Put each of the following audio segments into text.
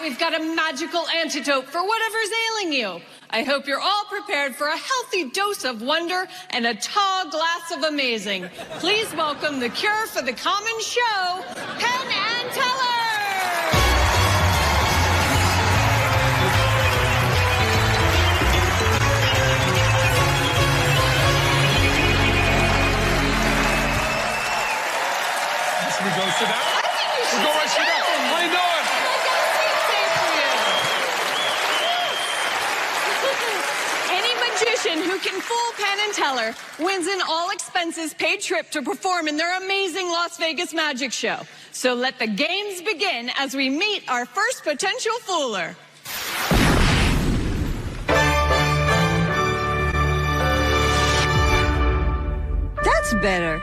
we've got a magical antidote for whatever's ailing you. I hope you're all prepared for a healthy dose of wonder and a tall glass of amazing. Please welcome the cure for the common show, Penn and Teller! Should we go sit down? I think we should. We'll go right sit down. How you doing? Any magician who can fool Penn and Teller wins an all-expenses-paid trip to perform in their amazing Las Vegas magic show. So let the games begin as we meet our first potential fooler. That's better.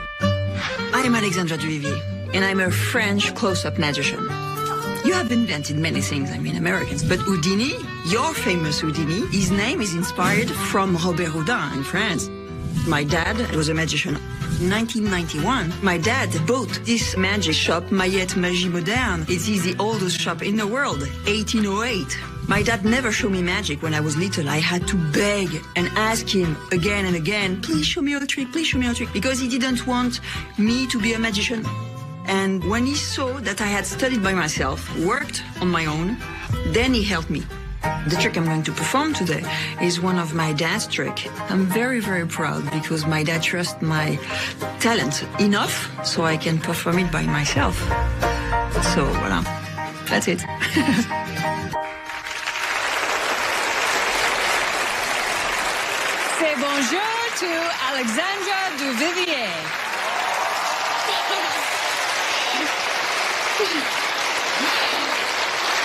I'm Gaëtan Duvivier, and I'm a French close-up magician. You have invented many things, Americans, but Houdini, your famous Houdini, his name is inspired from Robert Houdin in France. My dad was a magician. In 1991, my dad bought this magic shop, Maillet Magie Moderne. It is the oldest shop in the world, 1808. My dad never showed me magic when I was little. I had to beg and ask him again and again, please show me a trick, please show me a trick, because he didn't want me to be a magician. And when he saw that I had studied by myself, worked on my own, then he helped me. The trick I'm going to perform today is one of my dad's tricks. I'm very, very proud because my dad trusts my talent enough so I can perform it by myself. So, voilà, that's it. Say bonjour to Alexandra Duvivier.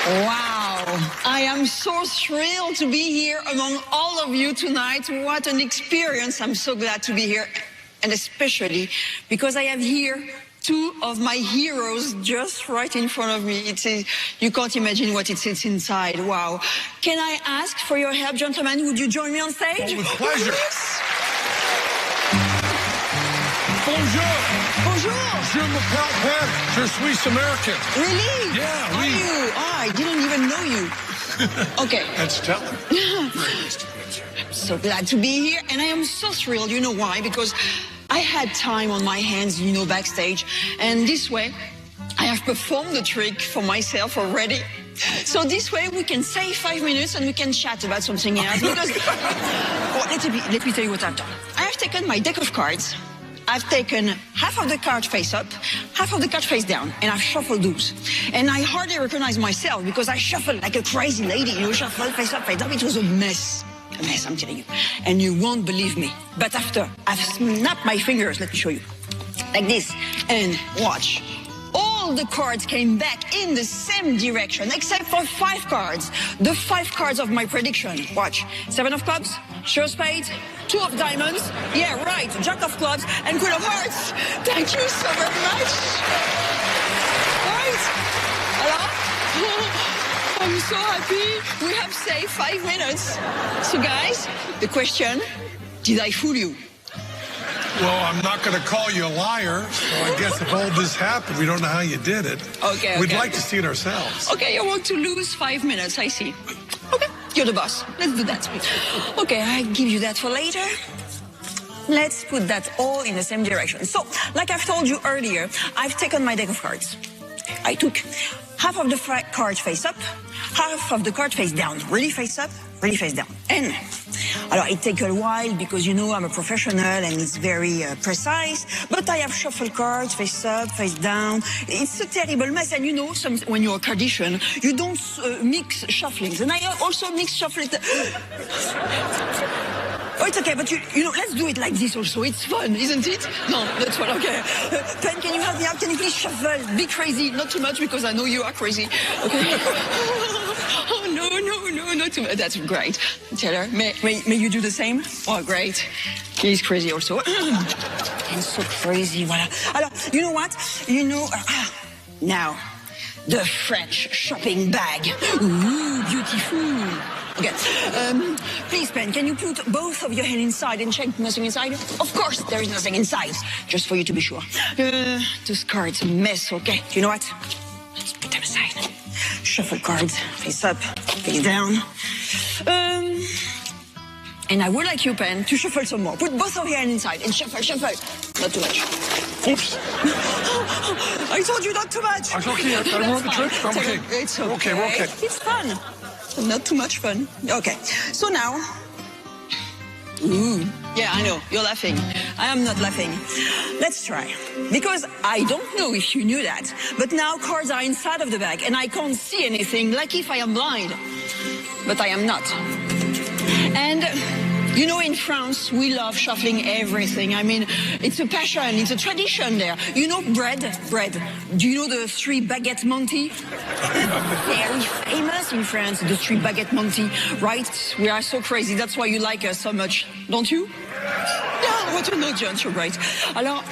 Wow, I am so thrilled to be here among all of you tonight. What an experience. I'm so glad to be here, and especially because I have here two of my heroes just right in front of me. You can't imagine what it sits inside. Wow. Can I ask for your help, gentlemen? Would you join me on stage? Oh, with pleasure. Yes. Bonjour. Bonjour. Je m'appelle Penn. Je suis American. Really? Yeah, Are oui. you? Oh, I didn't even know you. Okay. That's Teller. So glad to be here, and I am so thrilled. You know why? Because I had time on my hands, backstage, and this way I have performed the trick for myself already. So this way we can save 5 minutes and we can chat about something else. Because let me tell you what I've done. I have taken my deck of cards. I've taken half of the card face up, half of the card face down, and I've shuffled those. And I hardly recognize myself because I shuffled like a crazy lady, shuffle face up, face down. It was a mess. A mess, I'm telling you. And you won't believe me. But after I've snapped my fingers, let me show you. Like this. And watch. All the cards came back in the same direction, except for 5 cards. The 5 cards of my prediction. Watch. 7 of clubs, sure spades, 2 of diamonds. Yeah, right. Jack of clubs and Queen of hearts. Thank you so very much. Right? Hello? I'm so happy we have saved 5 minutes. So guys, the question, did I fool you? Well, I'm not going to call you a liar, so I guess if all this happened, we don't know how you did it. Okay. We'd like to see it ourselves. Okay, you want to lose 5 minutes, I see. Okay, you're the boss. Let's do that. Okay, I give you that for later. Let's put that all in the same direction. So, like I've told you earlier, I've taken my deck of cards. I took half of the cards face up, half of the card face down. Really face up, really face down. And it takes a while because, I'm a professional and it's very precise. But I have shuffled cards, face up, face down. It's a terrible mess. And when you're a cardician, you don't mix shufflings. And I also mix shuffling. Oh, it's okay, but let's do it like this also. It's fun, isn't it? No, that's fun, okay. Penn, can you help me out? Can you please shuffle? Be crazy, not too much because I know you are crazy. Okay. Oh, no, not too much. That's great. Teller, may you do the same? Oh, great. He's crazy also. He's so crazy, voilà. Alors, you know what? Now, the French shopping bag. Ooh, beautiful. Okay. Please, Penn, can you put both of your hands inside and check nothing inside? Of course, there is nothing inside. Just for you to be sure. Those cards a mess, okay? You know what? Let's put them aside. shuffle cards. Face up, face down. And I would like you, Penn, to shuffle some more. Put both of your hands inside and shuffle, shuffle. Not too much. Oops. I told you not too much. It's okay. I don't want the trick. I'm okay. It's okay. We're okay. We're okay. It's fun. Not too much fun. Okay. So now. Ooh. Yeah, I know. You're laughing. I am not laughing. Let's try. Because I don't know if you knew that, but now cards are inside of the bag and I can't see anything, like if I am blind. But I am not. And, you know, in France, we love shuffling everything. I mean, it's a passion, it's a tradition there. You know bread? Do you know the 3 baguette Monty? Very famous in France, the 3 baguette Monty, right? We are so crazy, that's why you like us so much, don't you? Yeah, what a no, John, you're right. Alors,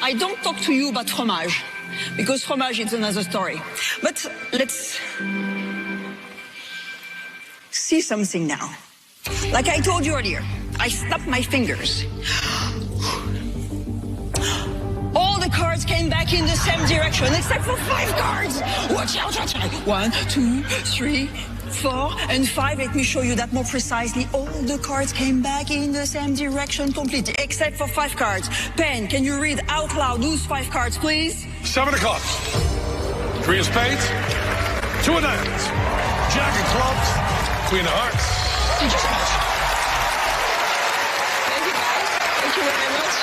I don't talk to you about fromage, because fromage is another story. But let's see something now. Like I told you earlier, I snapped my fingers. All the cards came back in the same direction, except for 5 cards. Watch out, watch out. 1, 2, 3, 4, and 5. Let me show you that more precisely. All the cards came back in the same direction completely, except for 5 cards. Penn, can you read out loud those 5 cards, please? 7 of clubs. 3 of spades. 2 of diamonds. Jack of clubs. Queen of hearts. Thank you so much. Thank you, guys. Thank you very much.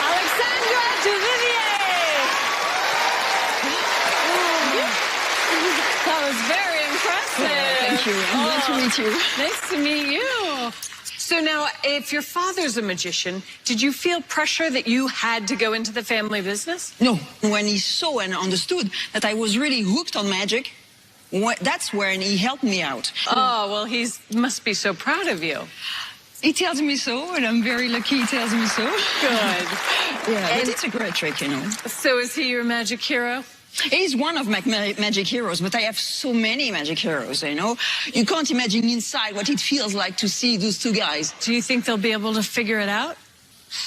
Alexandra Duvivier! That was very impressive. Thank you. I'm glad to meet you. Nice to meet you. So now, if your father's a magician, did you feel pressure that you had to go into the family business? No, when he saw and understood that I was really hooked on magic, that's when he helped me out. Oh, well, he must be so proud of you. He tells me so, and I'm very lucky he tells me so. Good. Yeah, but it's a great trick, you know. So is he your magic hero? He's one of my magic heroes, but I have so many magic heroes, you know. You can't imagine inside what it feels like to see those 2 guys. Do you think they'll be able to figure it out?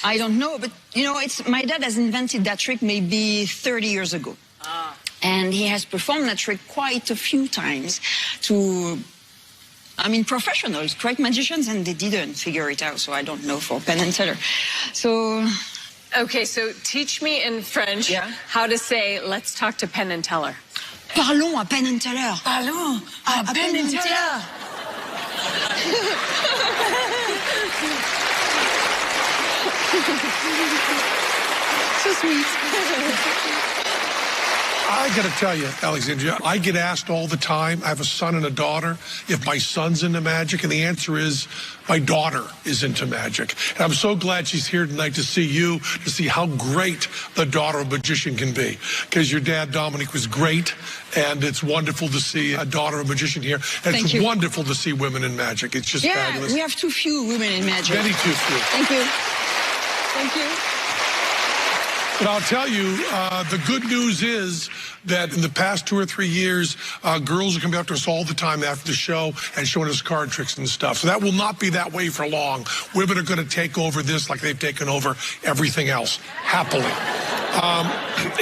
I don't know, but, you know, my dad has invented that trick maybe 30 years ago. And he has performed that trick quite a few times to, I mean, professionals, great magicians, and they didn't figure it out, so I don't know for Penn Teller. So... Okay, so teach me in French how to say, let's talk to Penn Teller. Parlons à Penn Teller. Parlons à Penn Teller. So sweet. I got to tell you, Alexandria, I get asked all the time, I have a son and a daughter, if my son's into magic, and the answer is my daughter is into magic. And I'm so glad she's here tonight to see you, to see how great the daughter of a magician can be. Because your dad, Dominique, was great, and it's wonderful to see a daughter of a magician here. And it's wonderful to see women in magic. It's just fabulous. We have too few women in magic. Very too few. Thank you. Thank you. But I'll tell you, the good news is that in the past 2 or 3 years, girls are coming up to us all the time after the show and showing us card tricks and stuff. So that will not be that way for long. Women are going to take over this like they've taken over everything else, happily.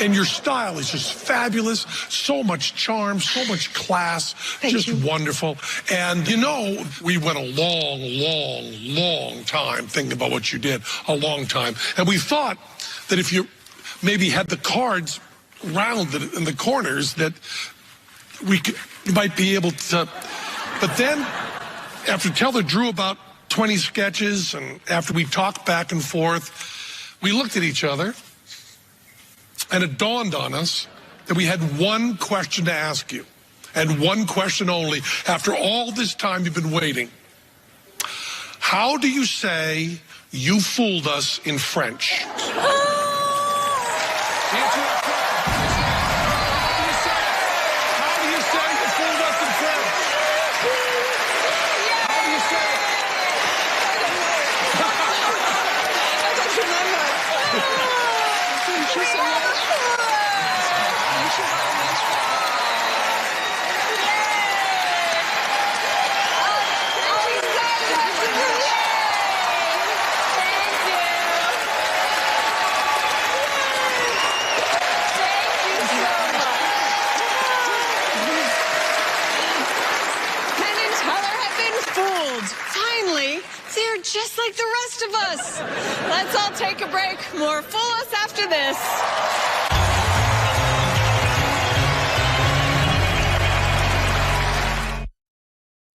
And your style is just fabulous. So much charm, so much class, just wonderful. And, you know, we went a long time thinking about what you did, a long time. And we thought that if you maybe had the cards rounded in the corners that you might be able to. But then after Teller drew about 20 sketches and after we talked back and forth, we looked at each other and it dawned on us that we had one question to ask you, and one question only. After all this time you've been waiting, how do you say "you fooled us" in French? just like the rest of us. Let's all take a break. More Full Us after this.